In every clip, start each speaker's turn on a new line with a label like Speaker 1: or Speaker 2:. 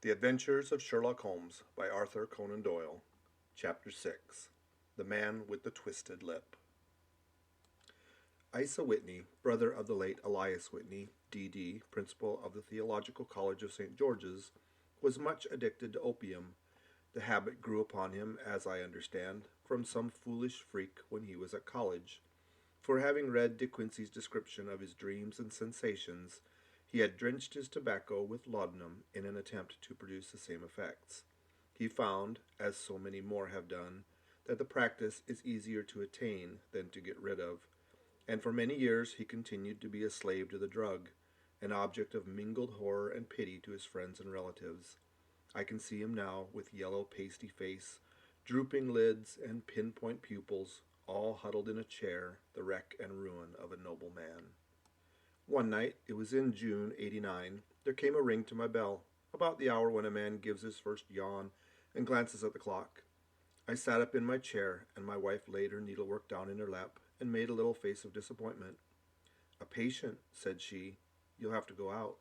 Speaker 1: The Adventures of Sherlock Holmes by Arthur Conan Doyle. Chapter 6. The Man with the Twisted Lip. Isa Whitney, brother of the late Elias Whitney, D.D., principal of the Theological College of St. George's, was much addicted to opium. The habit grew upon him, as I understand, from some foolish freak when he was at college. For having read De Quincey's description of his dreams and sensations, he had drenched his tobacco with laudanum in an attempt to produce the same effects. He found, as so many more have done, that the practice is easier to attain than to get rid of, and for many years he continued to be a slave to the drug, an object of mingled horror and pity to his friends and relatives. I can see him now, with yellow pasty face, drooping lids, and pinpoint pupils, all huddled in a chair, the wreck and ruin of a noble man. One night, it was in June, '89, there came a ring to my bell, about the hour when a man gives his first yawn and glances at the clock. I sat up in my chair, and my wife laid her needlework down in her lap and made a little face of disappointment. "A patient," said she. "You'll have to go out."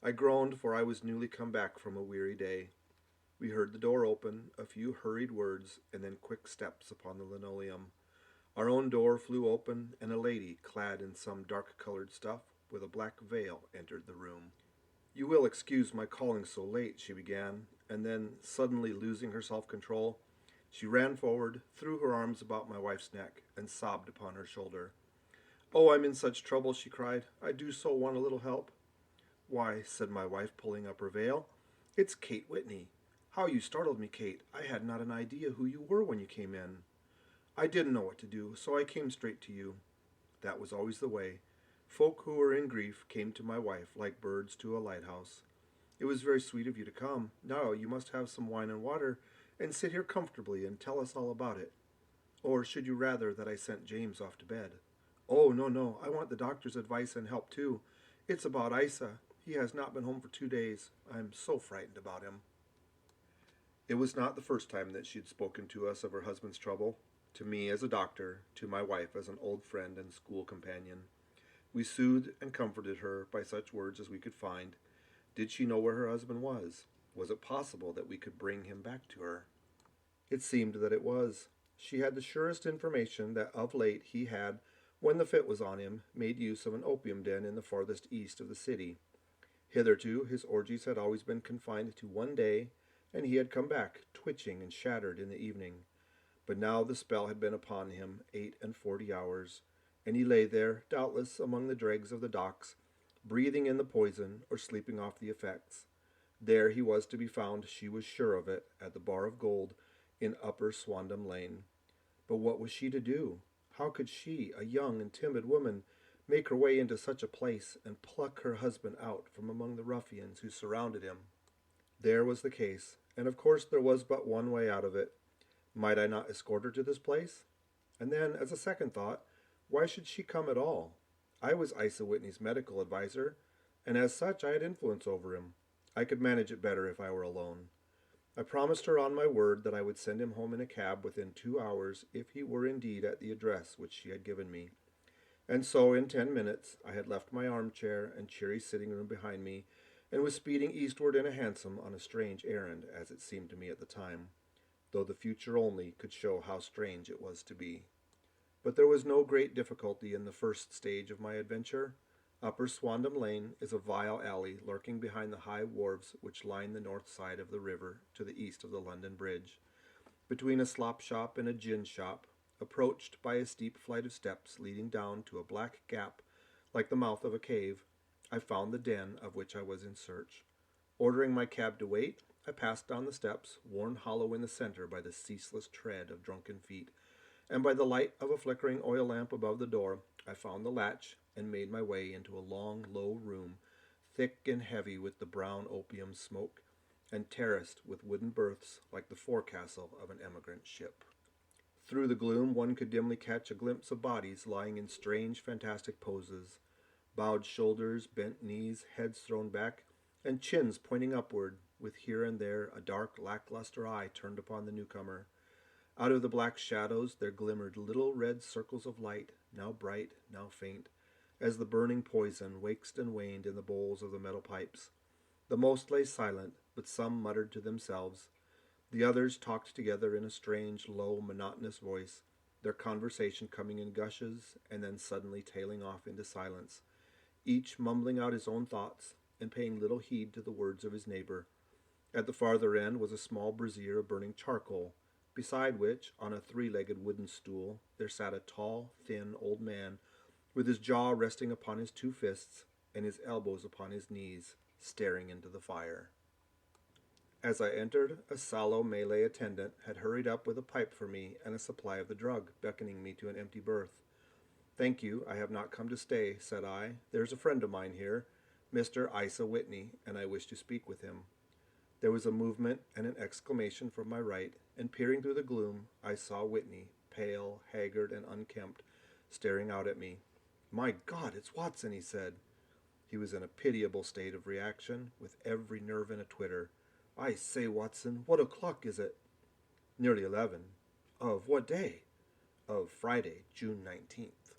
Speaker 1: I groaned, for I was newly come back from a weary day. We heard the door open, a few hurried words, and then quick steps upon the linoleum. Our own door flew open, and a lady, clad in some dark-colored stuff, with a black veil, entered the room. "You will excuse my calling so late," she began, and then, suddenly losing her self-control, she ran forward, threw her arms about my wife's neck, and sobbed upon her shoulder. "Oh, I'm in such trouble," she cried. "I do so want a little help." "Why," said my wife, pulling up her veil, "it's Kate Whitney. How you startled me, Kate. I had not an idea who you were when you came in." "I didn't know what to do, so I came straight to you." That was always the way. Folk who were in grief came to my wife like birds to a lighthouse. "It was very sweet of you to come. Now you must have some wine and water, and sit here comfortably and tell us all about it. Or should you rather that I sent James off to bed?" "Oh, no, no, I want the doctor's advice and help too. It's about Isa. He has not been home for 2 days. I am so frightened about him." It was not the first time that she had spoken to us of her husband's trouble. To me as a doctor, to my wife as an old friend and school companion. We soothed and comforted her by such words as we could find. Did she know where her husband was? Was it possible that we could bring him back to her? It seemed that it was. She had the surest information that of late he had, when the fit was on him, made use of an opium den in the farthest east of the city. Hitherto his orgies had always been confined to one day, and he had come back, twitching and shattered in the evening. But now the spell had been upon him 48 hours, and he lay there, doubtless among the dregs of the docks, breathing in the poison or sleeping off the effects. There he was to be found, she was sure of it, at the Bar of Gold in Upper Swandam Lane. But what was she to do? How could she, a young and timid woman, make her way into such a place and pluck her husband out from among the ruffians who surrounded him? There was the case, and of course there was but one way out of it. Might I not escort her to this place? And then, as a second thought, why should she come at all? I was Isa Whitney's medical adviser, and as such I had influence over him. I could manage it better if I were alone. I promised her on my word that I would send him home in a cab within 2 hours if he were indeed at the address which she had given me. And so, in 10 minutes, I had left my armchair and cheery sitting room behind me, and was speeding eastward in a hansom on a strange errand, as it seemed to me at the time, though the future only could show how strange it was to be. But there was no great difficulty in the first stage of my adventure. Upper Swandam Lane is a vile alley lurking behind the high wharves which line the north side of the river to the east of the London Bridge, between a slop shop and a gin shop, approached by a steep flight of steps leading down to a black gap like the mouth of a cave. I found the den of which I was in search. Ordering my cab to wait, I passed down the steps, worn hollow in the center by the ceaseless tread of drunken feet, and by the light of a flickering oil lamp above the door, I found the latch and made my way into a long, low room, thick and heavy with the brown opium smoke, and terraced with wooden berths like the forecastle of an emigrant ship. Through the gloom one could dimly catch a glimpse of bodies lying in strange, fantastic poses, bowed shoulders, bent knees, heads thrown back, and chins pointing upward, with here and there a dark, lackluster eye turned upon the newcomer. Out of the black shadows there glimmered little red circles of light, now bright, now faint, as the burning poison waxed and waned in the bowls of the metal pipes. The most lay silent, but some muttered to themselves. The others talked together in a strange, low, monotonous voice, their conversation coming in gushes and then suddenly tailing off into silence, each mumbling out his own thoughts and paying little heed to the words of his neighbor. At the farther end was a small brazier of burning charcoal, beside which, on a three-legged wooden stool, there sat a tall, thin old man, with his jaw resting upon his two fists and his elbows upon his knees, staring into the fire. As I entered, a sallow Malay attendant had hurried up with a pipe for me and a supply of the drug, beckoning me to an empty berth. "Thank you, I have not come to stay," said I. "There's a friend of mine here, Mr. Isa Whitney, and I wish to speak with him." There was a movement and an exclamation from my right, and peering through the gloom, I saw Whitney, pale, haggard, and unkempt, staring out at me. "My God, it's Watson," he said. He was in a pitiable state of reaction, with every nerve in a twitter. "I say, Watson, what o'clock is it?" "Nearly 11. "Of what day?" "Of Friday, June 19th.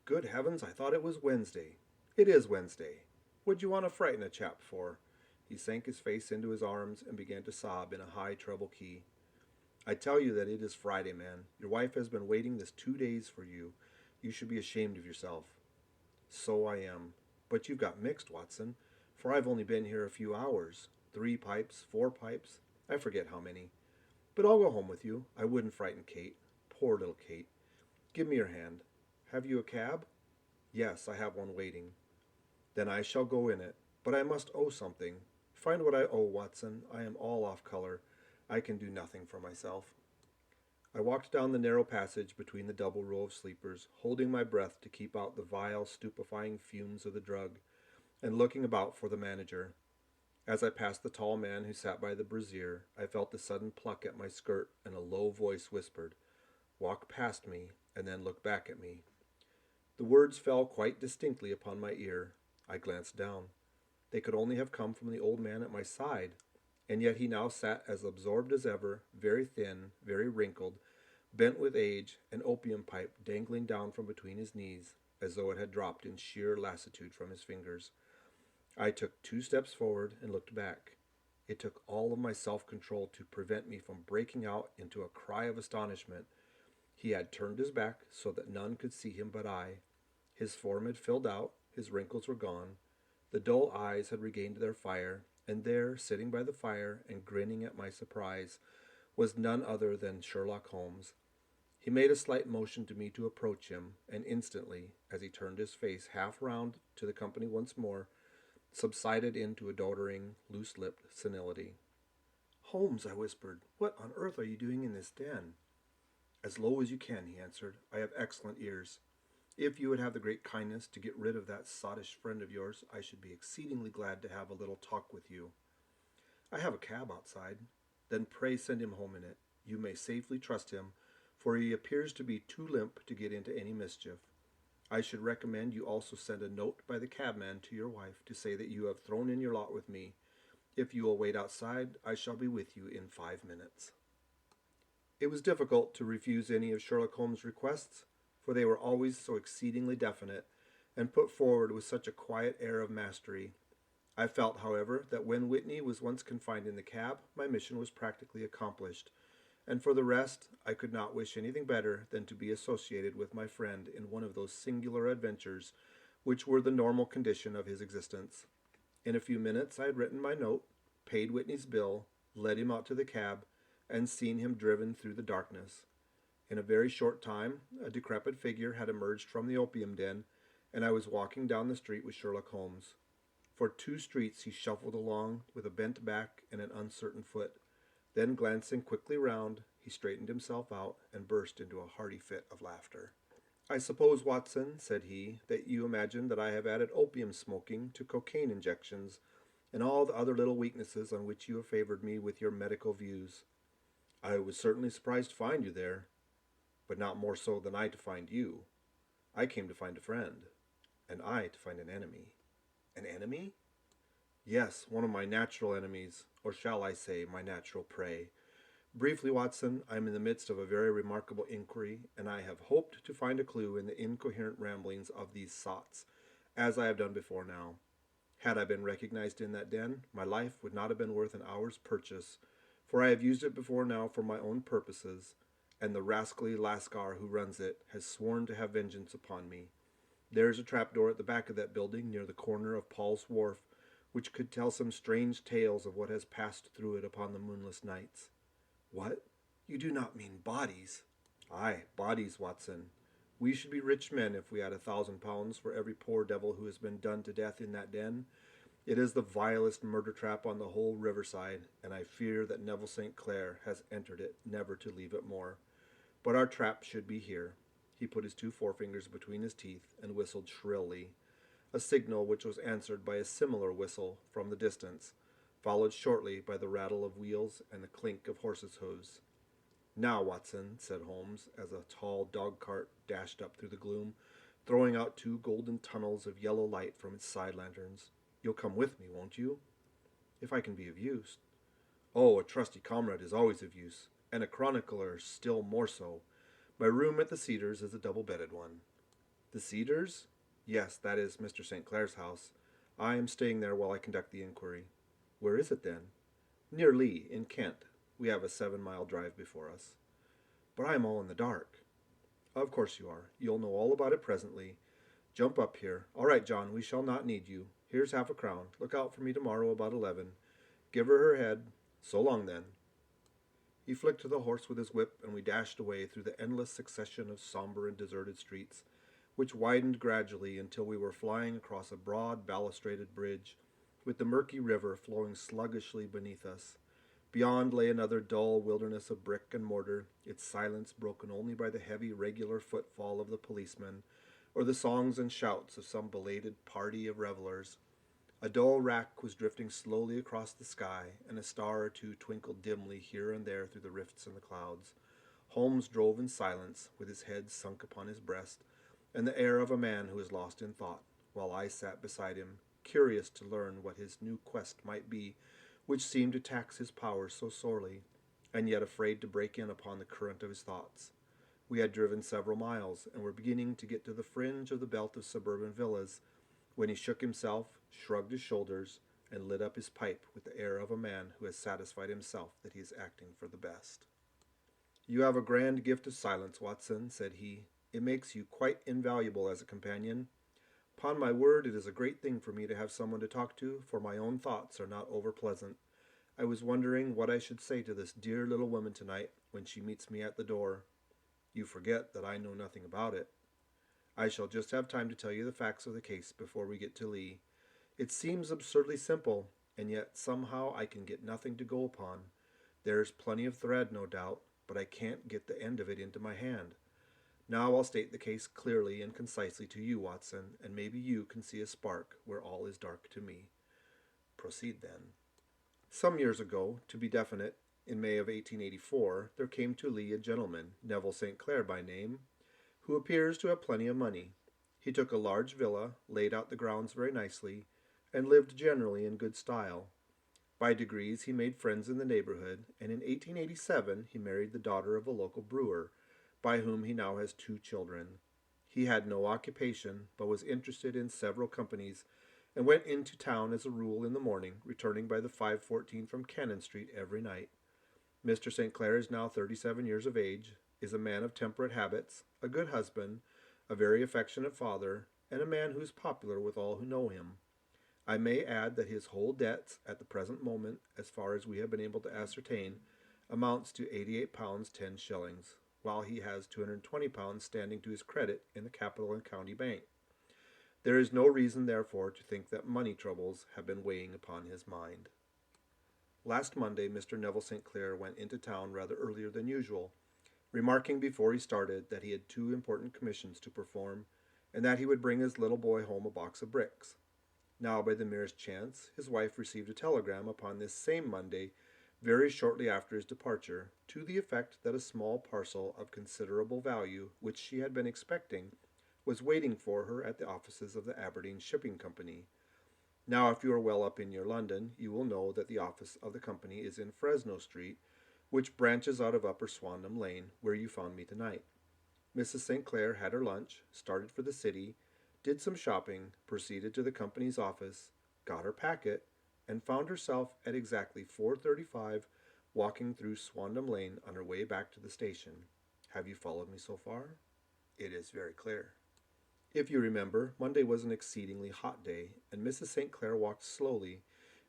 Speaker 1: "Good heavens, I thought it was Wednesday." "It is Wednesday. What'd you want to frighten a chap for?" He sank his face into his arms and began to sob in a high treble key. "I tell you that it is Friday, man. Your wife has been waiting this 2 days for you. You should be ashamed of yourself." "So I am. But you've got mixed, Watson, for I've only been here a few hours. 3 pipes, 4 pipes, I forget how many. But I'll go home with you. I wouldn't frighten Kate. Poor little Kate. Give me your hand. Have you a cab?" "Yes, I have one waiting." "Then I shall go in it. But I must owe something. Find what I owe, Watson. I am all off color. I can do nothing for myself." I walked down the narrow passage between the double row of sleepers, holding my breath to keep out the vile, stupefying fumes of the drug, and looking about for the manager. As I passed the tall man who sat by the brazier, I felt a sudden pluck at my skirt, and a low voice whispered, "Walk past me, and then look back at me." The words fell quite distinctly upon my ear. I glanced down. They could only have come from the old man at my side, and yet he now sat as absorbed as ever, very thin, very wrinkled, bent with age, an opium pipe dangling down from between his knees, as though it had dropped in sheer lassitude from his fingers. I took 2 steps forward and looked back. It took all of my self-control to prevent me from breaking out into a cry of astonishment. He had turned his back so that none could see him but I. His form had filled out, his wrinkles were gone, the dull eyes had regained their fire, and there, sitting by the fire and grinning at my surprise, was none other than Sherlock Holmes. He made a slight motion to me to approach him, and instantly, as he turned his face half round to the company once more, subsided into a doddering, loose-lipped senility. "Holmes," I whispered, "what on earth are you doing in this den?" "As low as you can," he answered. "I have excellent ears. If you would have the great kindness to get rid of that sottish friend of yours, I should be exceedingly glad to have a little talk with you." "I have a cab outside." "Then pray send him home in it. You may safely trust him, for he appears to be too limp to get into any mischief. I should recommend you also send a note by the cabman to your wife to say that you have thrown in your lot with me. If you will wait outside, I shall be with you in 5 minutes." It was difficult to refuse any of Sherlock Holmes' requests, for they were always so exceedingly definite, and put forward with such a quiet air of mastery. I felt, however, that when Whitney was once confined in the cab, my mission was practically accomplished, and for the rest, I could not wish anything better than to be associated with my friend in one of those singular adventures which were the normal condition of his existence. In a few minutes I had written my note, paid Whitney's bill, led him out to the cab, and seen him driven through the darkness. In a very short time, a decrepit figure had emerged from the opium den, and I was walking down the street with Sherlock Holmes. For 2 streets he shuffled along with a bent back and an uncertain foot. Then, glancing quickly round, he straightened himself out and burst into a hearty fit of laughter. "I suppose, Watson," said he, "that you imagine that I have added opium smoking to cocaine injections and all the other little weaknesses on which you have favored me with your medical views. I was certainly surprised to find you there, but not more so than I to find you. I came to find a friend, and I to find an enemy." "An enemy?" "Yes, one of my natural enemies, or shall I say my natural prey. Briefly, Watson, I am in the midst of a very remarkable inquiry, and I have hoped to find a clue in the incoherent ramblings of these sots, as I have done before now. Had I been recognized in that den, my life would not have been worth an hour's purchase, for I have used it before now for my own purposes, and the rascally Lascar who runs it has sworn to have vengeance upon me. There is a trapdoor at the back of that building near the corner of Paul's Wharf, which could tell some strange tales of what has passed through it upon the moonless nights. What? You do not mean bodies? Aye, bodies, Watson. We should be rich men if we had £1,000 for every poor devil who has been done to death in that den. It is the vilest murder trap on the whole riverside, and I fear that Neville St. Clair has entered it never to leave it more. But our trap should be here. He put his two forefingers between his teeth and whistled shrilly, a signal which was answered by a similar whistle from the distance, followed shortly by the rattle of wheels and the clink of horses' hoofs. Now, Watson, said Holmes, as a tall dog-cart dashed up through the gloom, throwing out two golden tunnels of yellow light from its side lanterns. You'll come with me, won't you? If I can be of use. Oh, a trusty comrade is always of use, and a chronicler still more so. My room at the Cedars is a double-bedded one. The Cedars? Yes, that is Mr. St. Clair's house. I am staying there while I conduct the inquiry. Where is it, then? Near Lee, in Kent. We have a 7-mile drive before us. But I am all in the dark. Of course you are. You'll know all about it presently. Jump up here. All right, John, we shall not need you. Here's £50. Look out for me tomorrow about 11. Give her her head. So long, then. He flicked the horse with his whip, and we dashed away through the endless succession of somber and deserted streets, which widened gradually until we were flying across a broad balustraded bridge, with the murky river flowing sluggishly beneath us. Beyond lay another dull wilderness of brick and mortar, its silence broken only by the heavy, regular footfall of the policeman, or the songs and shouts of some belated party of revelers. A dull wrack was drifting slowly across the sky, and a star or two twinkled dimly here and there through the rifts in the clouds. Holmes drove in silence, with his head sunk upon his breast, and the air of a man who is lost in thought, while I sat beside him, curious to learn what his new quest might be, which seemed to tax his powers so sorely, and yet afraid to break in upon the current of his thoughts. We had driven several miles, and were beginning to get to the fringe of the belt of suburban villas, when he shook himself, shrugged his shoulders, and lit up his pipe with the air of a man who has satisfied himself that he is acting for the best. You have a grand gift of silence, Watson, said he. It makes you quite invaluable as a companion. Upon my word, it is a great thing for me to have someone to talk to, for my own thoughts are not over-pleasant. I was wondering what I should say to this dear little woman tonight when she meets me at the door. You forget that I know nothing about it. I shall just have time to tell you the facts of the case before we get to Lee. It seems absurdly simple, and yet somehow I can get nothing to go upon. There's plenty of thread, no doubt, but I can't get the end of it into my hand. Now I'll state the case clearly and concisely to you, Watson, and maybe you can see a spark where all is dark to me. Proceed, then. Some years ago, to be definite, in May of 1884, there came to Lee a gentleman, Neville St. Clair by name, who appears to have plenty of money. He took a large villa, laid out the grounds very nicely, and lived generally in good style. By degrees he made friends in the neighborhood, and in 1887 he married the daughter of a local brewer, by whom he now has 2 children. He had no occupation, but was interested in several companies, and went into town as a rule in the morning, returning by the 5:14 from Cannon Street every night. Mr. St. Clair is now 37 years of age, is a man of temperate habits, a good husband, a very affectionate father, and a man who is popular with all who know him. I may add that his whole debts at the present moment, as far as we have been able to ascertain, amounts to £88 10s, while he has £220 standing to his credit in the Capital and County Bank. There is no reason, therefore, to think that money troubles have been weighing upon his mind. Last Monday, Mr. Neville St. Clair went into town rather earlier than usual, remarking before he started that he had 2 important commissions to perform, and that he would bring his little boy home a box of bricks. Now, by the merest chance, his wife received a telegram upon this same Monday, very shortly after his departure, to the effect that a small parcel of considerable value, which she had been expecting, was waiting for her at the offices of the Aberdeen Shipping Company. Now, if you are well up in your London, you will know that the office of the company is in Fresno Street, which branches out of Upper Swandam Lane, where you found me tonight. Mrs. St. Clair had her lunch, started for the city, did some shopping, proceeded to the company's office, got her packet, and found herself at exactly 4:35 walking through Swandam Lane on her way back to the station. Have you followed me so far? It is very clear. If you remember, Monday was an exceedingly hot day, and Mrs. St. Clair walked slowly,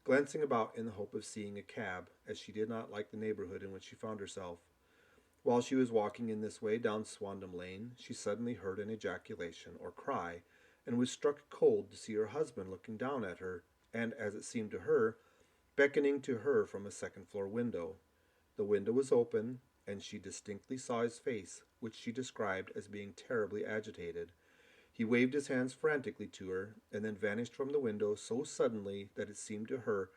Speaker 1: glancing about in the hope of seeing a cab, as she did not like the neighborhood in which she found herself. While she was walking in this way down Swandam Lane, she suddenly heard an ejaculation or cry, and was struck cold to see her husband looking down at her, and, as it seemed to her, beckoning to her from a second-floor window. The window was open, and she distinctly saw his face, which she described as being terribly agitated. He waved his hands frantically to her, and then vanished from the window so suddenly that it seemed to her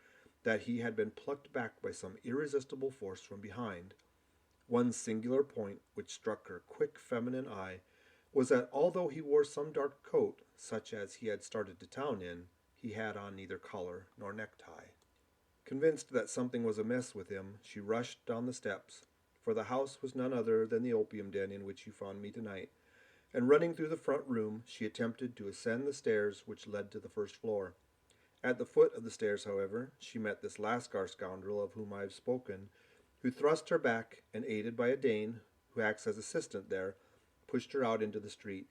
Speaker 1: that he had been plucked back by some irresistible force from behind. One singular point which struck her quick feminine eye was that although he wore some dark coat, such as he had started to town in, he had on neither collar nor necktie. Convinced that something was amiss with him, she rushed down the steps, for the house was none other than the opium den in which you found me tonight, and running through the front room, she attempted to ascend the stairs which led to the first floor. At the foot of the stairs, however, she met this Lascar scoundrel of whom I have spoken, who thrust her back, and aided by a Dane, who acts as assistant there, pushed her out into the street.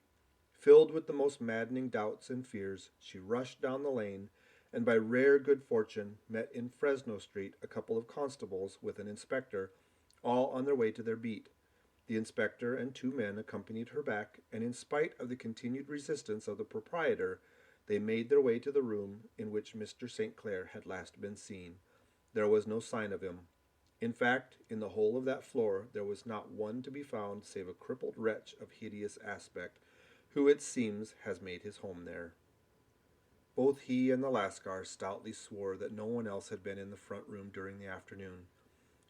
Speaker 1: Filled with the most maddening doubts and fears, she rushed down the lane, and by rare good fortune met in Fresno Street a couple of constables with an inspector, all on their way to their beat. The inspector and two men accompanied her back, and in spite of the continued resistance of the proprietor, they made their way to the room in which Mr. St. Clair had last been seen. There was no sign of him. In fact, in the whole of that floor there was not one to be found save a crippled wretch of hideous aspect, who it seems has made his home there. Both he and the Lascar stoutly swore that no one else had been in the front room during the afternoon.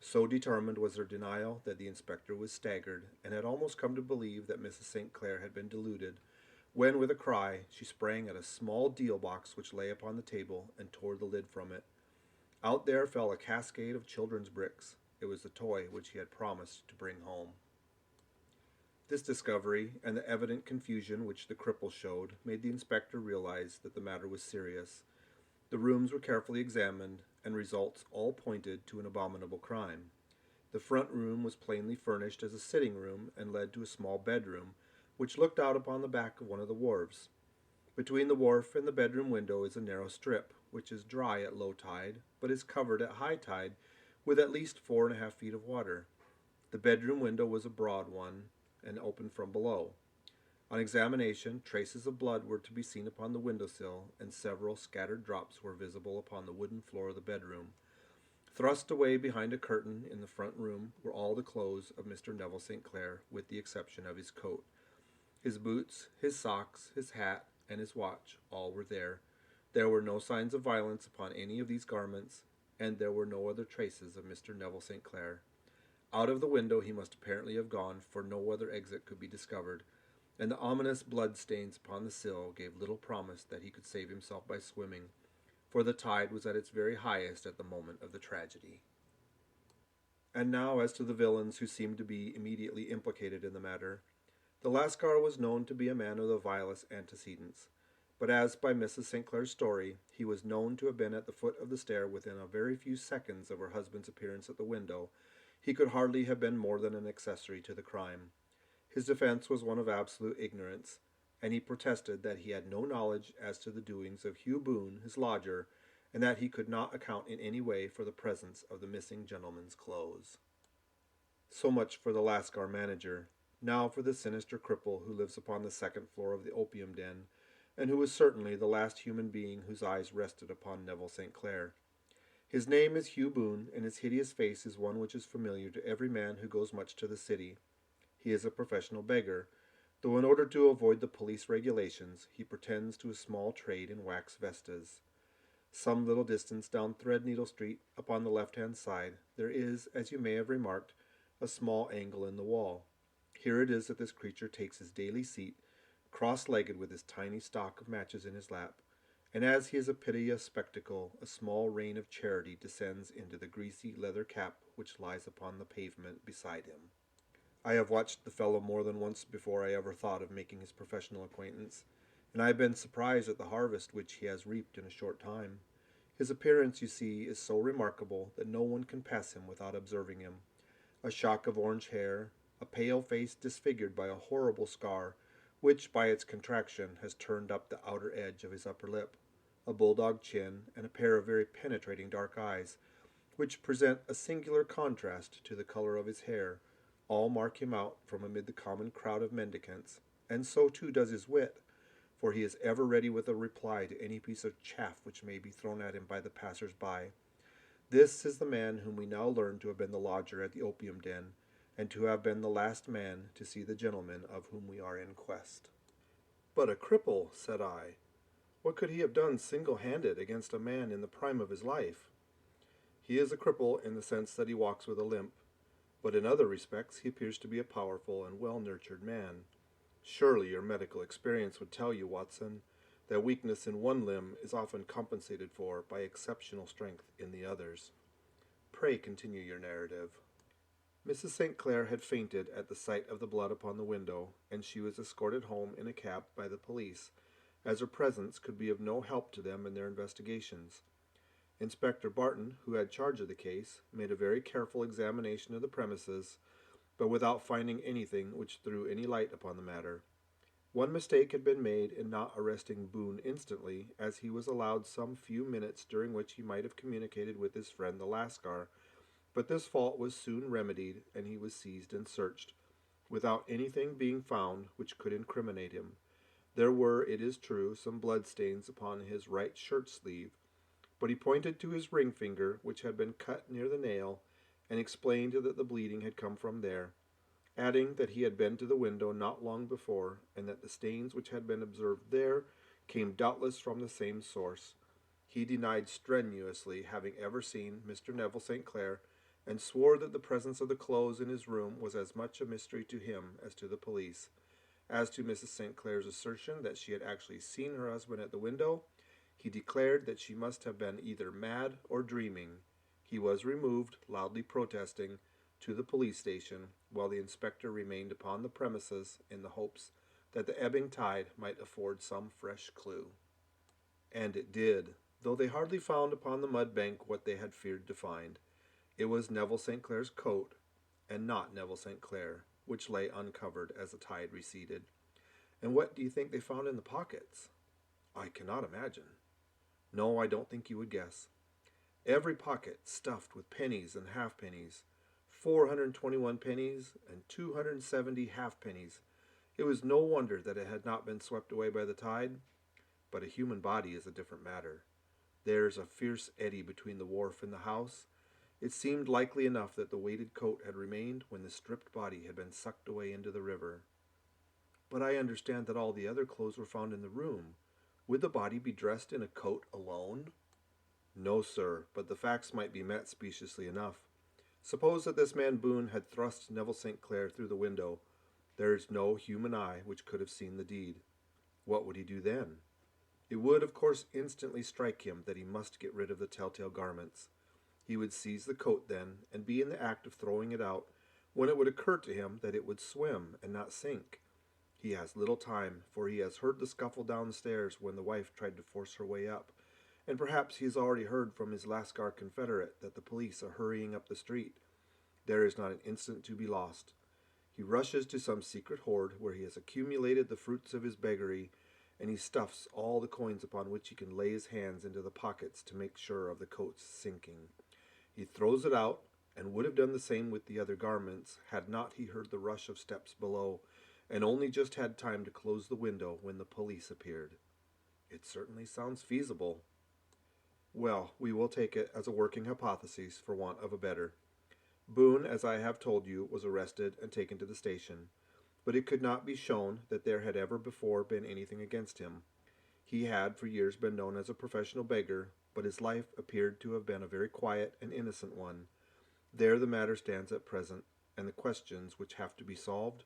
Speaker 1: So determined was their denial that the inspector was staggered, and had almost come to believe that Mrs. St. Clair had been deluded, when, with a cry, she sprang at a small deal box which lay upon the table, and tore the lid from it. Out there fell a cascade of children's bricks. It was the toy which he had promised to bring home. This discovery, and the evident confusion which the cripple showed, made the inspector realize that the matter was serious. The rooms were carefully examined, and results all pointed to an abominable crime. The front room was plainly furnished as a sitting room, and led to a small bedroom, which looked out upon the back of one of the wharves. Between the wharf and the bedroom window is a narrow strip, which is dry at low tide, but is covered at high tide with at least 4.5 feet of water. The bedroom window was a broad one, and opened from below. On examination, traces of blood were to be seen upon the windowsill, and several scattered drops were visible upon the wooden floor of the bedroom. Thrust away behind a curtain in the front room were all the clothes of Mr. Neville St. Clair, with the exception of his coat. His boots, his socks, his hat, and his watch, all were there. There were no signs of violence upon any of these garments, and there were no other traces of Mr. Neville St. Clair. Out of the window he must apparently have gone, for no other exit could be discovered, and the ominous blood stains upon the sill gave little promise that he could save himself by swimming, for the tide was at its very highest at the moment of the tragedy. And now as to the villains who seemed to be immediately implicated in the matter. The Lascar was known to be a man of the vilest antecedents, but as by Mrs. St. Clair's story, he was known to have been at the foot of the stair within a very few seconds of her husband's appearance at the window, he could hardly have been more than an accessory to the crime. His defense was one of absolute ignorance, and he protested that he had no knowledge as to the doings of Hugh Boone, his lodger, and that he could not account in any way for the presence of the missing gentleman's clothes. So much for the Lascar manager. Now for the sinister cripple who lives upon the second floor of the opium den, and who was certainly the last human being whose eyes rested upon Neville St. Clair. His name is Hugh Boone, and his hideous face is one which is familiar to every man who goes much to the city. He is a professional beggar, though in order to avoid the police regulations, he pretends to a small trade in wax vestas. Some little distance down Threadneedle Street, upon the left-hand side, there is, as you may have remarked, a small angle in the wall. Here it is that this creature takes his daily seat, cross-legged with his tiny stock of matches in his lap, and as he is a piteous spectacle, a small rain of charity descends into the greasy leather cap which lies upon the pavement beside him. I have watched the fellow more than once before I ever thought of making his professional acquaintance, and I have been surprised at the harvest which he has reaped in a short time. His appearance, you see, is so remarkable that no one can pass him without observing him. A shock of orange hair, a pale face disfigured by a horrible scar, which, by its contraction, has turned up the outer edge of his upper lip, a bulldog chin, and a pair of very penetrating dark eyes, which present a singular contrast to the color of his hair, all mark him out from amid the common crowd of mendicants, and so too does his wit, for he is ever ready with a reply to any piece of chaff which may be thrown at him by the passers-by. This is the man whom we now learn to have been the lodger at the opium den, and to have been the last man to see the gentleman of whom we are in quest. But a cripple, said I. What could he have done single-handed against a man in the prime of his life? He is a cripple in the sense that he walks with a limp, but in other respects he appears to be a powerful and well-nurtured man. Surely your medical experience would tell you, Watson, that weakness in one limb is often compensated for by exceptional strength in the others. Pray continue your narrative. Mrs. St. Clair had fainted at the sight of the blood upon the window, and she was escorted home in a cab by the police, as her presence could be of no help to them in their investigations. Inspector Barton, who had charge of the case, made a very careful examination of the premises, but without finding anything which threw any light upon the matter. One mistake had been made in not arresting Boone instantly, as he was allowed some few minutes during which he might have communicated with his friend the Lascar, but this fault was soon remedied, and he was seized and searched, without anything being found which could incriminate him. There were, it is true, some blood-stains upon his right shirt-sleeve, but he pointed to his ring finger, which had been cut near the nail, and explained that the bleeding had come from there, adding that he had been to the window not long before, and that the stains which had been observed there came doubtless from the same source. He denied strenuously having ever seen Mr. Neville St. Clair, and swore that the presence of the clothes in his room was as much a mystery to him as to the police. As to Mrs. St. Clair's assertion that she had actually seen her husband at the window, he declared that she must have been either mad or dreaming. He was removed, loudly protesting, to the police station, while the inspector remained upon the premises in the hopes that the ebbing tide might afford some fresh clue. And it did, though they hardly found upon the mud bank what they had feared to find. It was Neville St. Clair's coat, and not Neville St. Clair, which lay uncovered as the tide receded. And what do you think they found in the pockets? I cannot imagine. No, I don't think you would guess. Every pocket stuffed with pennies and halfpennies, 421 pennies and 270 halfpennies. It was no wonder that it had not been swept away by the tide. But a human body is a different matter. There's a fierce eddy between the wharf and the house. It seemed likely enough that the weighted coat had remained when the stripped body had been sucked away into the river. But I understand that all the other clothes were found in the room. Would the body be dressed in a coat alone? No, sir, but the facts might be met speciously enough. Suppose that this man Boone had thrust Neville St. Clair through the window. There is no human eye which could have seen the deed. What would he do then? It would, of course, instantly strike him that he must get rid of the telltale garments. He would seize the coat then, and be in the act of throwing it out, when it would occur to him that it would swim and not sink. He has little time, for he has heard the scuffle downstairs when the wife tried to force her way up, and perhaps he has already heard from his Lascar confederate that the police are hurrying up the street. There is not an instant to be lost. He rushes to some secret hoard where he has accumulated the fruits of his beggary, and he stuffs all the coins upon which he can lay his hands into the pockets to make sure of the coat's sinking. He throws it out, and would have done the same with the other garments, had not he heard the rush of steps below, and only just had time to close the window when the police appeared. It certainly sounds feasible. Well, we will take it as a working hypothesis, for want of a better. Boone, as I have told you, was arrested and taken to the station, but it could not be shown that there had ever before been anything against him. He had for years been known as a professional beggar, but his life appeared to have been a very quiet and innocent one. There the matter stands at present, and the questions which have to be solved: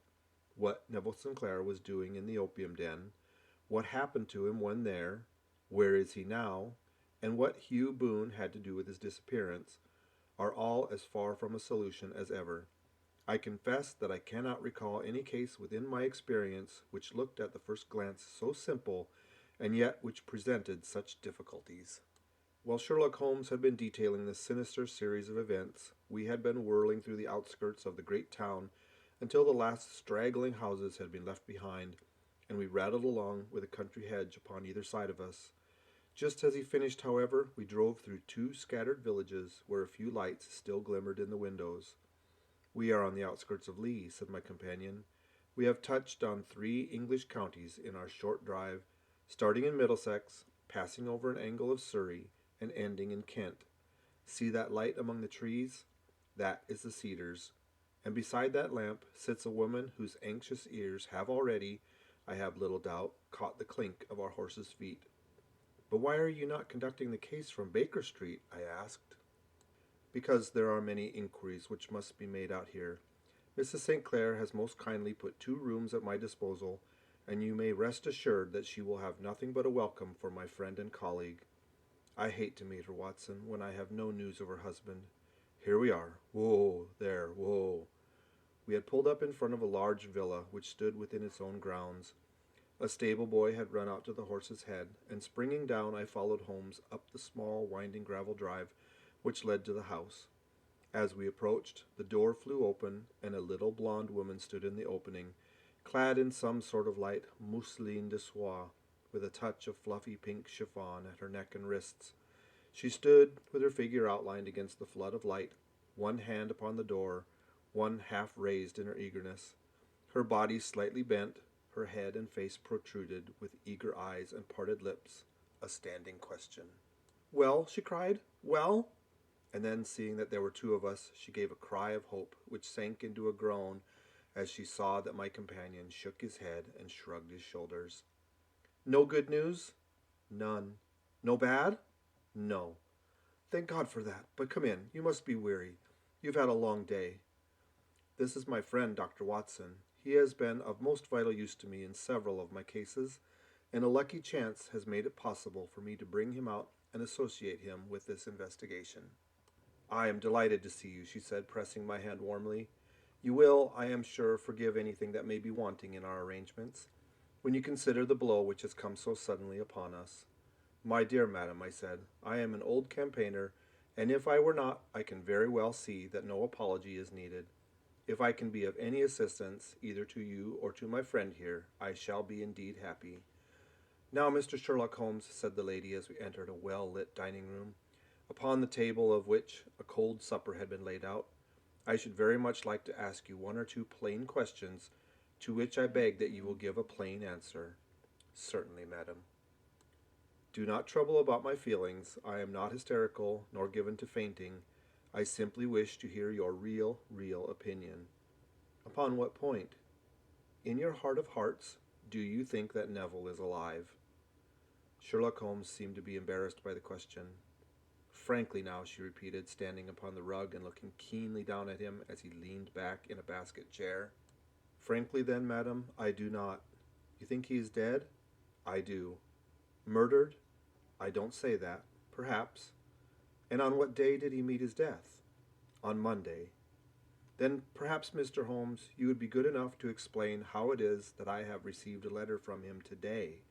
Speaker 1: what Neville St. Clair was doing in the opium den, what happened to him when there, where is he now, and what Hugh Boone had to do with his disappearance, are all as far from a solution as ever. I confess that I cannot recall any case within my experience which looked at the first glance so simple, and yet which presented such difficulties. While Sherlock Holmes had been detailing this sinister series of events, we had been whirling through the outskirts of the great town until the last straggling houses had been left behind, and we rattled along with a country hedge upon either side of us. Just as he finished, however, we drove through two scattered villages where a few lights still glimmered in the windows. "We are on the outskirts of Lee," said my companion. "We have touched on 3 English counties in our short drive, starting in Middlesex, passing over an angle of Surrey, and ending in Kent. See that light among the trees? That is the Cedars, and beside that lamp sits a woman whose anxious ears have already, I have little doubt, caught the clink of our horses' feet." "But why are you not conducting the case from Baker Street?" I asked. "Because there are many inquiries which must be made out here. Mrs. St. Clair has most kindly put 2 rooms at my disposal, and you may rest assured that she will have nothing but a welcome for my friend and colleague. I hate to meet her, Watson, when I have no news of her husband. Here we are. Whoa, there, whoa." We had pulled up in front of a large villa which stood within its own grounds. A stable boy had run out to the horse's head, and springing down I followed Holmes up the small winding gravel drive which led to the house. As we approached, the door flew open, and a little blonde woman stood in the opening, clad in some sort of light mousseline de soie, with a touch of fluffy pink chiffon at her neck and wrists. She stood with her figure outlined against the flood of light, one hand upon the door, one half raised in her eagerness. Her body slightly bent, her head and face protruded, with eager eyes and parted lips, a standing question. "Well?" she cried. "Well?" And then, seeing that there were 2 of us, she gave a cry of hope, which sank into a groan as she saw that my companion shook his head and shrugged his shoulders. "No good news?" "None." "No bad?" "No." "Thank God for that. But come in. You must be weary. You've had a long day." "This is my friend, Dr. Watson. He has been of most vital use to me in several of my cases, and a lucky chance has made it possible for me to bring him out and associate him with this investigation." "I am delighted to see you," she said, pressing my hand warmly. "You will, I am sure, forgive anything that may be wanting in our arrangements, when you consider the blow which has come so suddenly upon us." "My dear madam," I said, "I am an old campaigner, and if I were not, I can very well see that no apology is needed. If I can be of any assistance, either to you or to my friend here, I shall be indeed happy." "Now, Mr. Sherlock Holmes," said the lady as we entered a well-lit dining-room, upon the table of which a cold supper had been laid out, "I should very much like to ask you 1 or 2 plain questions, to which I beg that you will give a plain answer." "Certainly, madam." "Do not trouble about my feelings. I am not hysterical, nor given to fainting. I simply wish to hear your real opinion." "Upon what point?" "In your heart of hearts, do you think that Neville is alive?" Sherlock Holmes seemed to be embarrassed by the question. "Frankly now," she repeated, standing upon the rug and looking keenly down at him as he leaned back in a basket chair. "Frankly then, madam, I do not." "You think he is dead?" "I do." "Murdered?" "I don't say that. Perhaps." "And on what day did he meet his death?" "On Monday." "Then perhaps, Mr. Holmes, you would be good enough to explain how it is that I have received a letter from him today."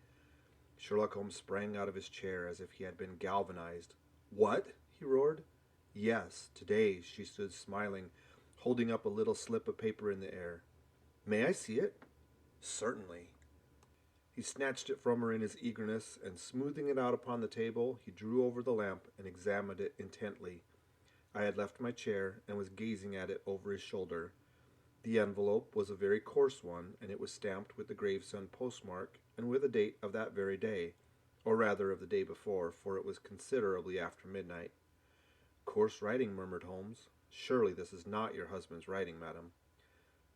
Speaker 1: Sherlock Holmes sprang out of his chair as if he had been galvanized. "What?" he roared. "Yes, today." She stood smiling, holding up a little slip of paper in the air. "May I see it?" "Certainly." He snatched it from her in his eagerness, and smoothing it out upon the table, he drew over the lamp and examined it intently. I had left my chair and was gazing at it over his shoulder. The envelope was a very coarse one, and it was stamped with the Gravesend postmark and with a date of that very day, or rather of the day before, for it was considerably after midnight. "Coarse writing," murmured Holmes. "Surely this is not your husband's writing, madam."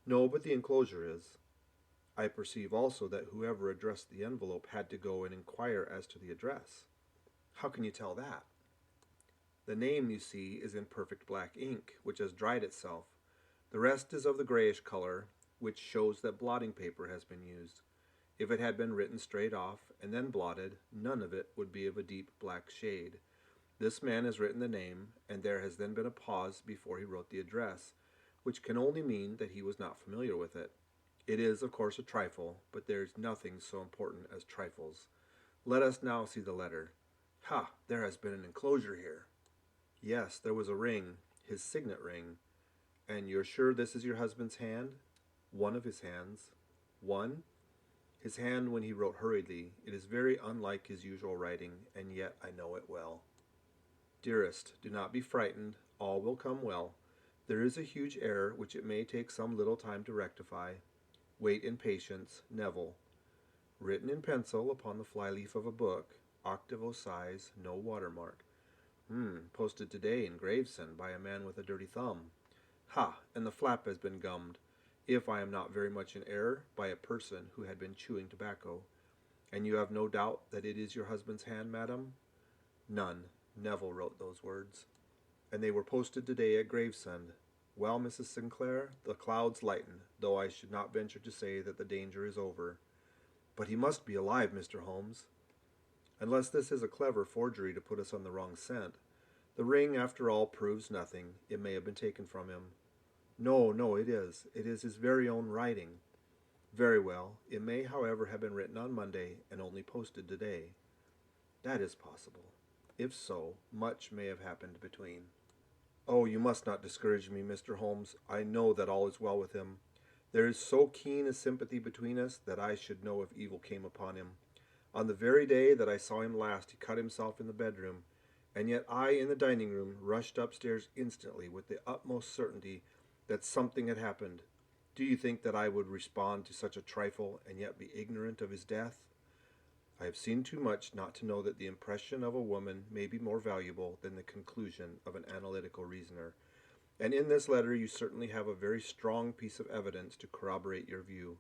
Speaker 1: "No, but the enclosure is." "I perceive also that whoever addressed the envelope had to go and inquire as to the address." "How can you tell that?" "The name, you see, is in perfect black ink, which has dried itself. The rest is of the grayish color, which shows that blotting paper has been used. If it had been written straight off, and then blotted, none of it would be of a deep black shade. This man has written the name, and there has then been a pause before he wrote the address, which can only mean that he was not familiar with it. It is, of course, a trifle, but there is nothing so important as trifles. Let us now see the letter. Ha! There has been an enclosure here. Yes, there was a ring, his signet ring. And you're sure this is your husband's hand? One of his hands. One? His hand when he wrote hurriedly. It is very unlike his usual writing, and yet I know it well. Dearest, do not be frightened. All will come well. There is a huge error which it may take some little time to rectify. Wait in patience, Neville. Written in pencil upon the flyleaf of a book, octavo size, no watermark. Posted today in Gravesend by a man with a dirty thumb. Ha! And the flap has been gummed, if I am not very much in error, by a person who had been chewing tobacco. And you have no doubt that it is your husband's hand, madam? None. Neville wrote those words. And they were posted today at Gravesend. Well, Mrs. Sinclair, the clouds lighten, though I should not venture to say that the danger is over. But he must be alive, Mr. Holmes. Unless this is a clever forgery to put us on the wrong scent. The ring, after all, proves nothing. It may have been taken from him. No, no, it is. It is his very own writing. Very well. It may, however, have been written on Monday and only posted today. That is possible. If so, much may have happened between. Oh, you must not discourage me, Mr. Holmes. I know that all is well with him. There is so keen a sympathy between us that I should know if evil came upon him. On the very day that I saw him last, he cut himself in the bedroom, and yet I, in the dining room, rushed upstairs instantly with the utmost certainty that something had happened. Do you think that I would respond to such a trifle and yet be ignorant of his death? I have seen too much not to know that the impression of a woman may be more valuable than the conclusion of an analytical reasoner. And in this letter you certainly have a very strong piece of evidence to corroborate your view.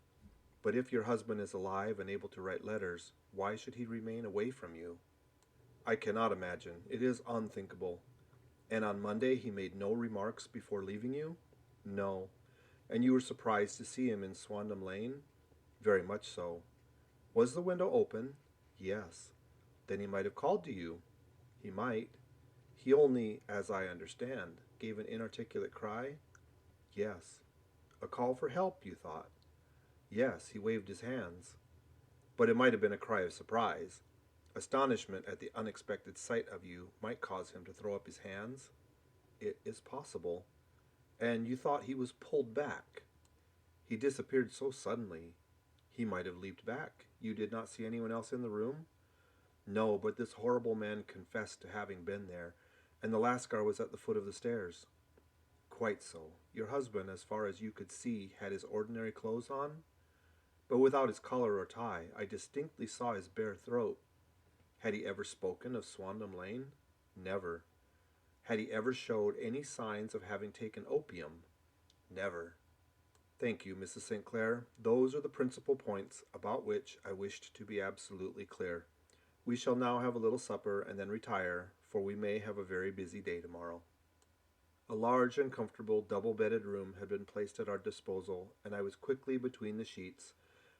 Speaker 1: But if your husband is alive and able to write letters, why should he remain away from you? I cannot imagine. It is unthinkable. And on Monday he made no remarks before leaving you? No. And you were surprised to see him in Swandam Lane? Very much so. Was the window open? Yes. Then he might have called to you. He might. He only, as I understand, gave an inarticulate cry? Yes. A call for help, you thought? Yes, he waved his hands. But it might have been a cry of surprise. Astonishment at the unexpected sight of you might cause him to throw up his hands. It is possible. And you thought he was pulled back. He disappeared so suddenly. He might have leaped back. You did not see anyone else in the room? No, but this horrible man confessed to having been there, and the Lascar was at the foot of the stairs. Quite so. Your husband, as far as you could see, had his ordinary clothes on? But without his collar or tie. I distinctly saw his bare throat. Had he ever spoken of Swandam Lane? Never. Had he ever showed any signs of having taken opium? Never. Thank you, Mrs. St. Clair. Those are the principal points about which I wished to be absolutely clear. We shall now have a little supper and then retire, for we may have a very busy day tomorrow. A large and comfortable double-bedded room had been placed at our disposal, and I was quickly between the sheets,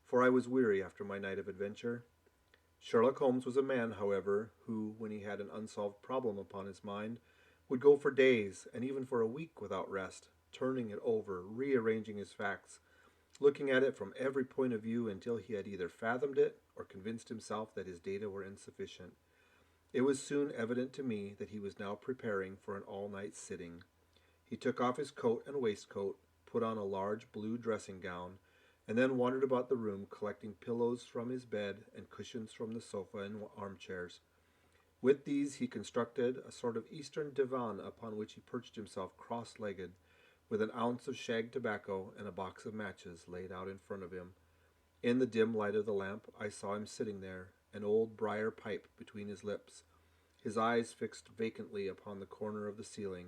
Speaker 1: for I was weary after my night of adventure. Sherlock Holmes was a man, however, who, when he had an unsolved problem upon his mind, would go for days, and even for a week without rest, turning it over, rearranging his facts, looking at it from every point of view until he had either fathomed it or convinced himself that his data were insufficient. It was soon evident to me that he was now preparing for an all-night sitting. He took off his coat and waistcoat, put on a large blue dressing gown, and then wandered about the room collecting pillows from his bed and cushions from the sofa and armchairs. With these he constructed a sort of eastern divan upon which he perched himself cross-legged, with an ounce of shag tobacco and a box of matches laid out in front of him. In the dim light of the lamp I saw him sitting there, an old briar pipe between his lips, his eyes fixed vacantly upon the corner of the ceiling,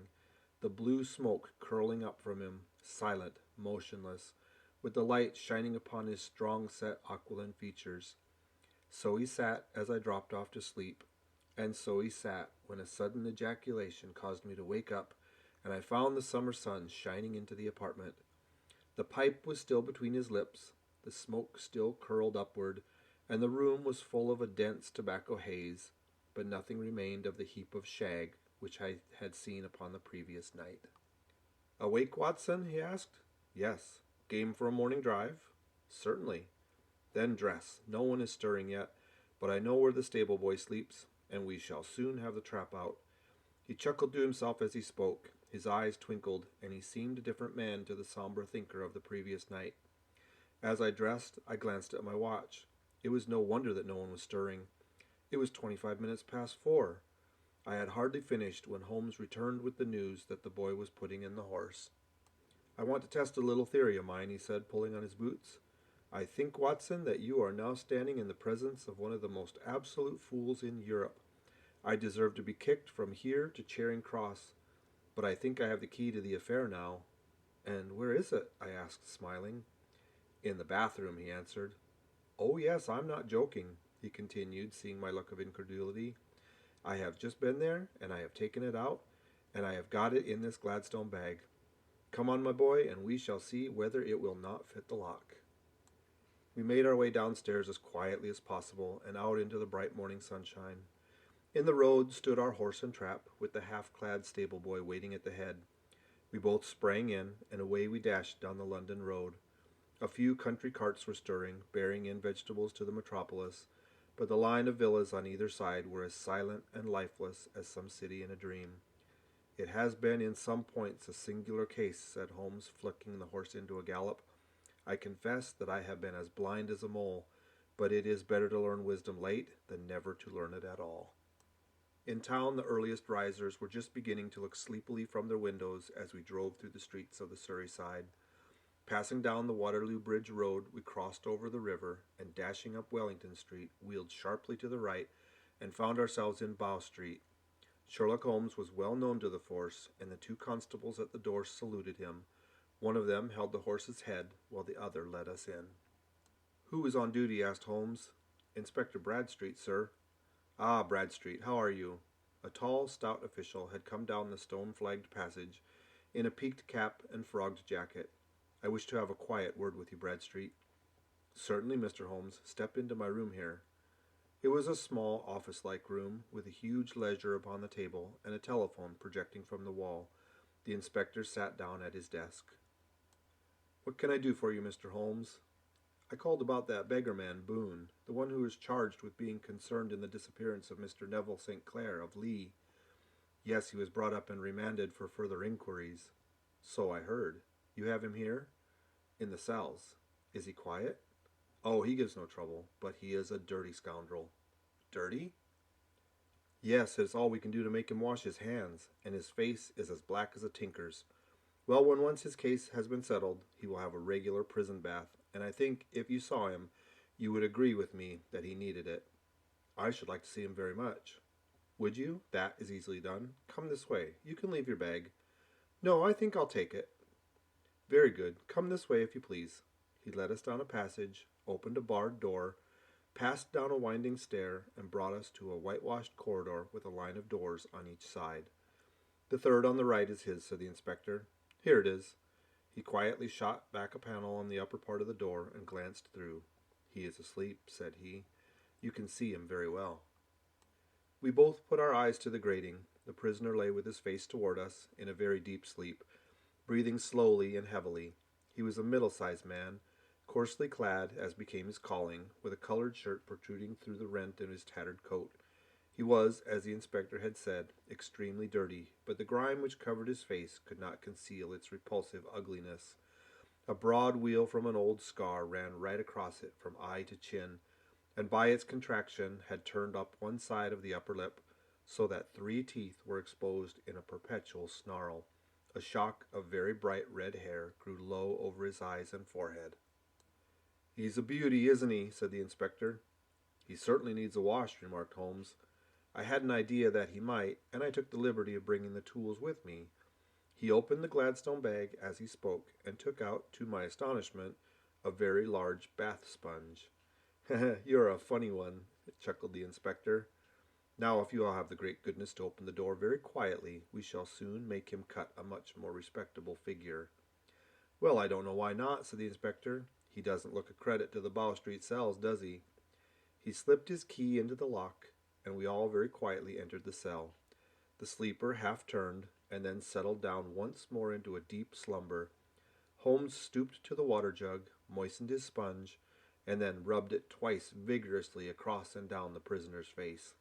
Speaker 1: the blue smoke curling up from him, silent, motionless, with the light shining upon his strong-set aquiline features. So he sat as I dropped off to sleep, and so he sat when a sudden ejaculation caused me to wake up, and I found the summer sun shining into the apartment. The pipe was still between his lips, the smoke still curled upward, and the room was full of a dense tobacco haze, but nothing remained of the heap of shag which I had seen upon the previous night. "Awake, Watson?" he asked. "Yes." "Game for a morning drive?" "Certainly." "Then dress. No one is stirring yet, but I know where the stable boy sleeps. and we shall soon have the trap out." He chuckled to himself as he spoke. His eyes twinkled, and he seemed a different man to the somber thinker of the previous night. As I dressed, I glanced at my watch. It was no wonder that no one was stirring. It was 25 minutes past 4. I had hardly finished when Holmes returned with the news that the boy was putting in the horse. "I want to test a little theory of mine," he said, pulling on his boots. "I think, Watson, that you are now standing in the presence of one of the most absolute fools in Europe. I deserve to be kicked from here to Charing Cross, but I think I have the key to the affair now." "And where is it?" I asked, smiling. "In the bathroom," he answered. "Oh, yes, I'm not joking," he continued, seeing my look of incredulity. "I have just been there, and I have taken it out, and I have got it in this Gladstone bag. Come on, my boy, and we shall see whether it will not fit the lock." We made our way downstairs as quietly as possible and out into the bright morning sunshine. In the road stood our horse and trap, with the half-clad stable boy waiting at the head. We both sprang in, and away we dashed down the London road. A few country carts were stirring, bearing in vegetables to the metropolis, but the line of villas on either side were as silent and lifeless as some city in a dream. "It has been in some points a singular case," said Holmes, flicking the horse into a gallop. "I confess that I have been as blind as a mole, but it is better to learn wisdom late than never to learn it at all." In town, the earliest risers were just beginning to look sleepily from their windows as we drove through the streets of the Surrey side. Passing down the Waterloo Bridge Road, we crossed over the river, and dashing up Wellington Street, wheeled sharply to the right, and found ourselves in Bow Street. Sherlock Holmes was well known to the force, and the two constables at the door saluted him. One of them held the horse's head, while the other led us in. "Who is on duty?" asked Holmes. "Inspector Bradstreet, sir." "Ah, Bradstreet, how are you?" A tall, stout official had come down the stone-flagged passage in a peaked cap and frogged jacket. "I wish to have a quiet word with you, Bradstreet." "Certainly, Mr. Holmes. Step into my room here." It was a small, office-like room, with a huge ledger upon the table and a telephone projecting from the wall. The inspector sat down at his desk. "What can I do for you, Mr. Holmes?" "I called about that beggar man, Boone, the one who is charged with being concerned in the disappearance of Mr. Neville St. Clair, of Lee." "Yes, he was brought up and remanded for further inquiries." "So I heard. You have him here?" "In the cells." "Is he quiet?" "Oh, he gives no trouble, but he is a dirty scoundrel." "Dirty?" "Yes, it's all we can do to make him wash his hands, and his face is as black as a tinker's. Well, when once his case has been settled, he will have a regular prison bath, and I think, if you saw him, you would agree with me that he needed it." "I should like to see him very much." "Would you? That is easily done. Come this way. You can leave your bag." "No, I think I'll take it." "Very good. Come this way, if you please." He led us down a passage, opened a barred door, passed down a winding stair, and brought us to a whitewashed corridor with a line of doors on each side. "The third on the right is his," said the inspector. "Here it is." He quietly shot back a panel on the upper part of the door and glanced through. "He is asleep," said he. "You can see him very well." We both put our eyes to the grating. The prisoner lay with his face toward us, in a very deep sleep, breathing slowly and heavily. He was a middle-sized man, coarsely clad, as became his calling, with a colored shirt protruding through the rent in his tattered coat. He was, as the inspector had said, extremely dirty, but the grime which covered his face could not conceal its repulsive ugliness. A broad weal from an old scar ran right across it from eye to chin, and by its contraction had turned up one side of the upper lip, so that 3 teeth were exposed in a perpetual snarl. A shock of very bright red hair grew low over his eyes and forehead. "He's a beauty, isn't he?" said the inspector. "He certainly needs a wash," remarked Holmes. "I had an idea that he might, and I took the liberty of bringing the tools with me." He opened the Gladstone bag as he spoke, and took out, to my astonishment, a very large bath sponge. "You're a funny one," chuckled the inspector. "Now, if you will have the great goodness to open the door very quietly, we shall soon make him cut a much more respectable figure." "Well, I don't know why not," said the inspector. "He doesn't look a credit to the Bow Street cells, does he?" He slipped his key into the lock, and we all very quietly entered the cell. The sleeper half turned, and then settled down once more into a deep slumber. Holmes stooped to the water jug, moistened his sponge, and then rubbed it twice vigorously across and down the prisoner's face.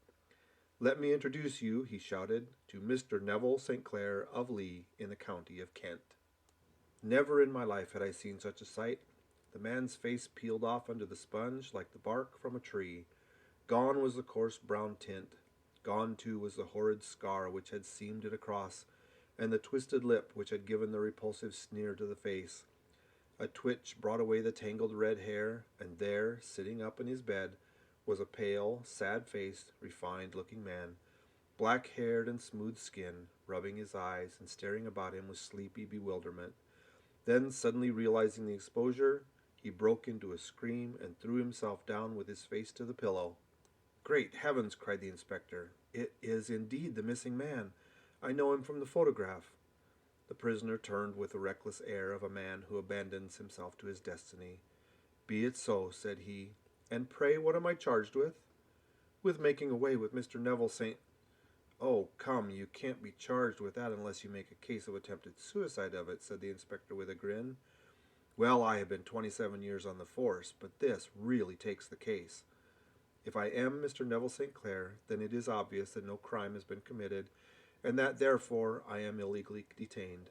Speaker 1: "Let me introduce you," he shouted, "to Mr. Neville St. Clair of Lee in the county of Kent." Never in my life had I seen such a sight. The man's face peeled off under the sponge like the bark from a tree. Gone was the coarse brown tint. Gone, too, was the horrid scar which had seamed it across, and the twisted lip which had given the repulsive sneer to the face. A twitch brought away the tangled red hair, and there, sitting up in his bed, was a pale, sad-faced, refined-looking man, black-haired and smooth-skinned, rubbing his eyes and staring about him with sleepy bewilderment. Then, suddenly realizing the exposure, he broke into a scream and threw himself down with his face to the pillow. "Great heavens!" cried the inspector. "It is indeed the missing man. I know him from the photograph." The prisoner turned with the reckless air of a man who abandons himself to his destiny. "Be it so," said he. "And pray what am I charged with?" "With making away with Mr. Neville St. "Oh, come, you can't be charged with that unless you make a case of attempted suicide of it," said the inspector with a grin. "Well, I have been 27 years on the force, but this really takes the case. If I am Mr. Neville St. Clair, then it is obvious that no crime has been committed, and that, therefore, I am illegally detained."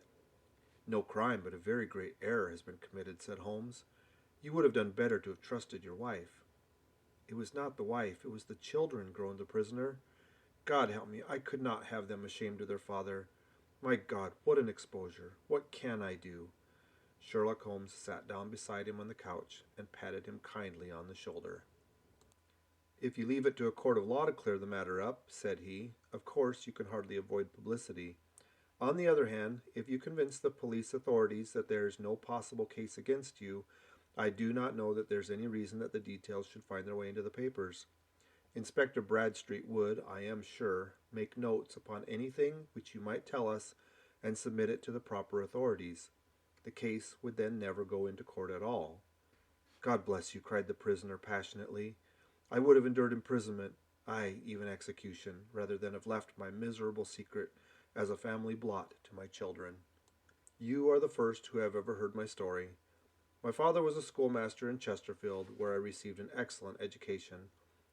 Speaker 1: "No crime, but a very great error has been committed," said Holmes. "You would have done better to have trusted your wife." "It was not the wife, it was the children," groaned the prisoner. "God help me, I could not have them ashamed of their father. My God, what an exposure! What can I do?" Sherlock Holmes sat down beside him on the couch and patted him kindly on the shoulder. "If you leave it to a court of law to clear the matter up," said he, "of course you can hardly avoid publicity. On the other hand, if you convince the police authorities that there is no possible case against you, I do not know that there's any reason that the details should find their way into the papers. Inspector Bradstreet would, I am sure, make notes upon anything which you might tell us and submit it to the proper authorities. The case would then never go into court at all." "God bless you," cried the prisoner passionately. "I would have endured imprisonment, aye, even execution, rather than have left my miserable secret as a family blot to my children. You are the first who have ever heard my story. My father was a schoolmaster in Chesterfield, where I received an excellent education.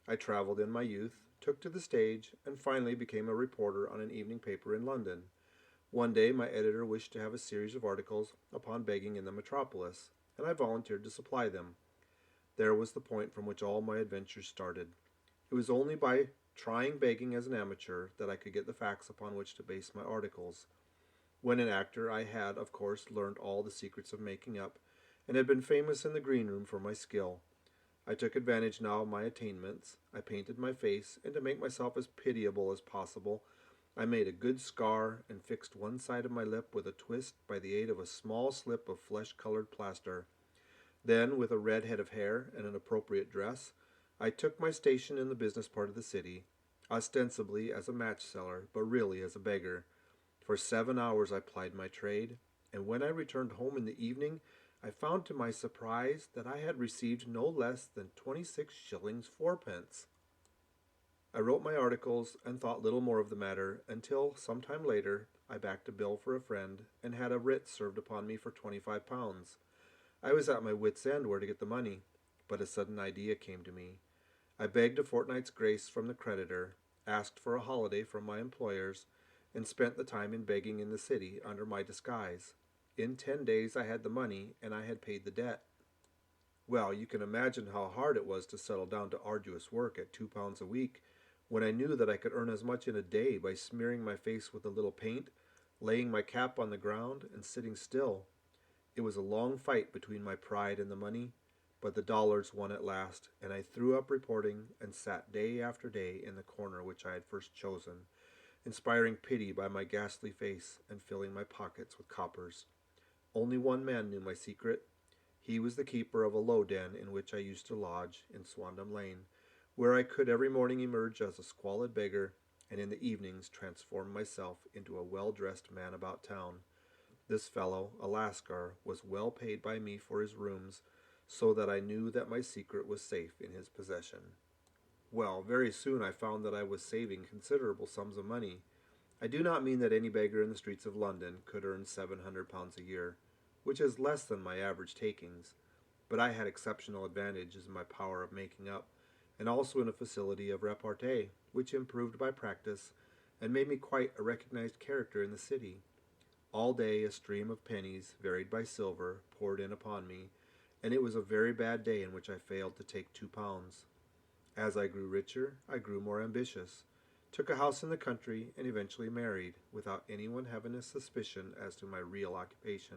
Speaker 1: I traveled in my youth, took to the stage, and finally became a reporter on an evening paper in London. One day my editor wished to have a series of articles upon begging in the metropolis, and I volunteered to supply them. There was the point from which all my adventures started. It was only by trying begging as an amateur that I could get the facts upon which to base my articles. When an actor, I had, of course, learned all the secrets of making up, and had been famous in the green room for my skill. I took advantage now of my attainments. I painted my face, and to make myself as pitiable as possible, I made a good scar and fixed one side of my lip with a twist by the aid of a small slip of flesh-colored plaster. Then, with a red head of hair and an appropriate dress, I took my station in the business part of the city, ostensibly as a match seller, but really as a beggar. For 7 hours I plied my trade, and when I returned home in the evening, I found to my surprise that I had received no less than 26 shillings 4 pence. I wrote my articles and thought little more of the matter until, some time later, I backed a bill for a friend and had a writ served upon me for £25. I was at my wits' end where to get the money, but a sudden idea came to me. I begged a fortnight's grace from the creditor, asked for a holiday from my employers, and spent the time in begging in the city under my disguise. In 10 days I had the money, and I had paid the debt. Well, you can imagine how hard it was to settle down to arduous work at £2 a week, when I knew that I could earn as much in a day by smearing my face with a little paint, laying my cap on the ground, and sitting still. It was a long fight between my pride and the money, but the dollars won at last, and I threw up reporting and sat day after day in the corner which I had first chosen, inspiring pity by my ghastly face and filling my pockets with coppers. Only one man knew my secret. He was the keeper of a low den in which I used to lodge in Swandam Lane, where I could every morning emerge as a squalid beggar, and in the evenings transform myself into a well-dressed man about town. This fellow, a Lascar, was well paid by me for his rooms, so that I knew that my secret was safe in his possession. Well, very soon I found that I was saving considerable sums of money. I do not mean that any beggar in the streets of London could earn £700 a year, which is less than my average takings, but I had exceptional advantages in my power of making up, and also in a facility of repartee, which improved by practice and made me quite a recognized character in the city. All day a stream of pennies, varied by silver, poured in upon me, and it was a very bad day in which I failed to take £2. As I grew richer, I grew more ambitious, took a house in the country, and eventually married, without anyone having a suspicion as to my real occupation.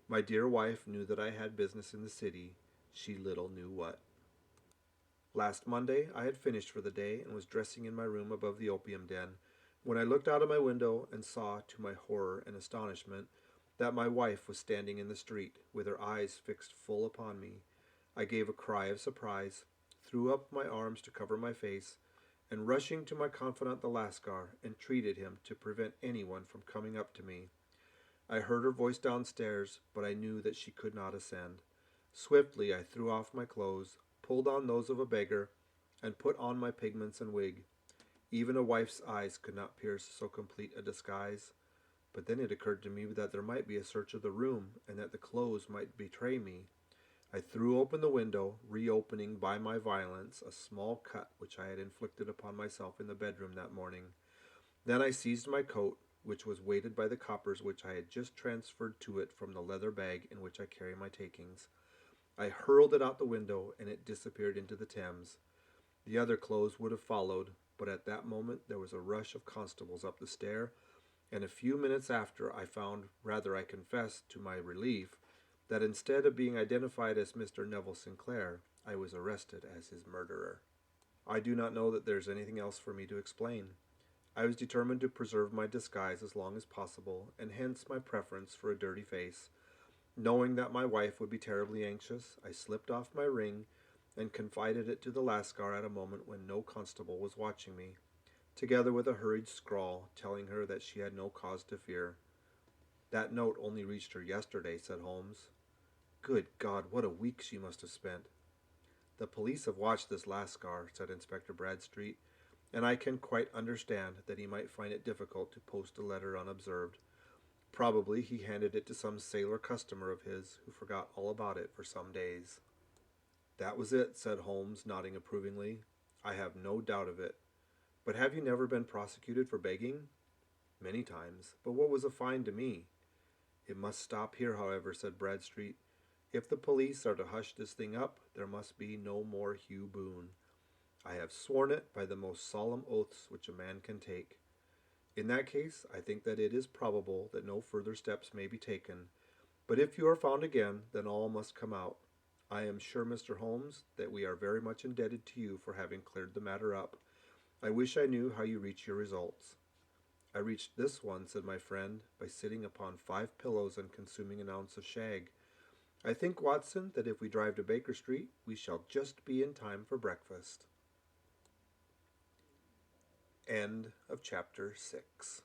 Speaker 1: My dear wife knew that I had business in the city. She little knew what. Last Monday I had finished for the day and was dressing in my room above the opium den, when I looked out of my window and saw, to my horror and astonishment, that my wife was standing in the street, with her eyes fixed full upon me. I gave a cry of surprise, threw up my arms to cover my face, and rushing to my confidant the Lascar, entreated him to prevent anyone from coming up to me. I heard her voice downstairs, but I knew that she could not ascend. Swiftly I threw off my clothes, pulled on those of a beggar, and put on my pigments and wig. Even a wife's eyes could not pierce so complete a disguise. But then it occurred to me that there might be a search of the room, and that the clothes might betray me. I threw open the window, reopening by my violence a small cut which I had inflicted upon myself in the bedroom that morning. Then I seized my coat, which was weighted by the coppers which I had just transferred to it from the leather bag in which I carry my takings. I hurled it out the window, and it disappeared into the Thames. The other clothes would have followed, but at that moment there was a rush of constables up the stair, and a few minutes after I found, rather I confess to my relief, that instead of being identified as Mr. Neville Sinclair, I was arrested as his murderer. I do not know that there is anything else for me to explain. I was determined to preserve my disguise as long as possible, and hence my preference for a dirty face. Knowing that my wife would be terribly anxious, I slipped off my ring and confided it to the Lascar at a moment when no constable was watching me, together with a hurried scrawl telling her that she had no cause to fear. "That note only reached her yesterday," said Holmes. "Good God, what a week she must have spent." "The police have watched this Lascar," said Inspector Bradstreet, "and I can quite understand that he might find it difficult to post a letter unobserved. Probably he handed it to some sailor customer of his who forgot all about it for some days." "That was it," said Holmes, nodding approvingly. "I have no doubt of it. But have you never been prosecuted for begging?" "Many times. But what was a fine to me?" "It must stop here, however," said Bradstreet. "If the police are to hush this thing up, there must be no more Hugh Boone. I have sworn it by the most solemn oaths which a man can take. In that case, I think that it is probable that no further steps may be taken. But if you are found again, then all must come out. I am sure, Mr. Holmes, that we are very much indebted to you for having cleared the matter up. I wish I knew how you reach your results." "I reached this one," said my friend, "by sitting upon 5 pillows and consuming an ounce of shag. I think, Watson, that if we drive to Baker Street, we shall just be in time for breakfast." End of chapter 6.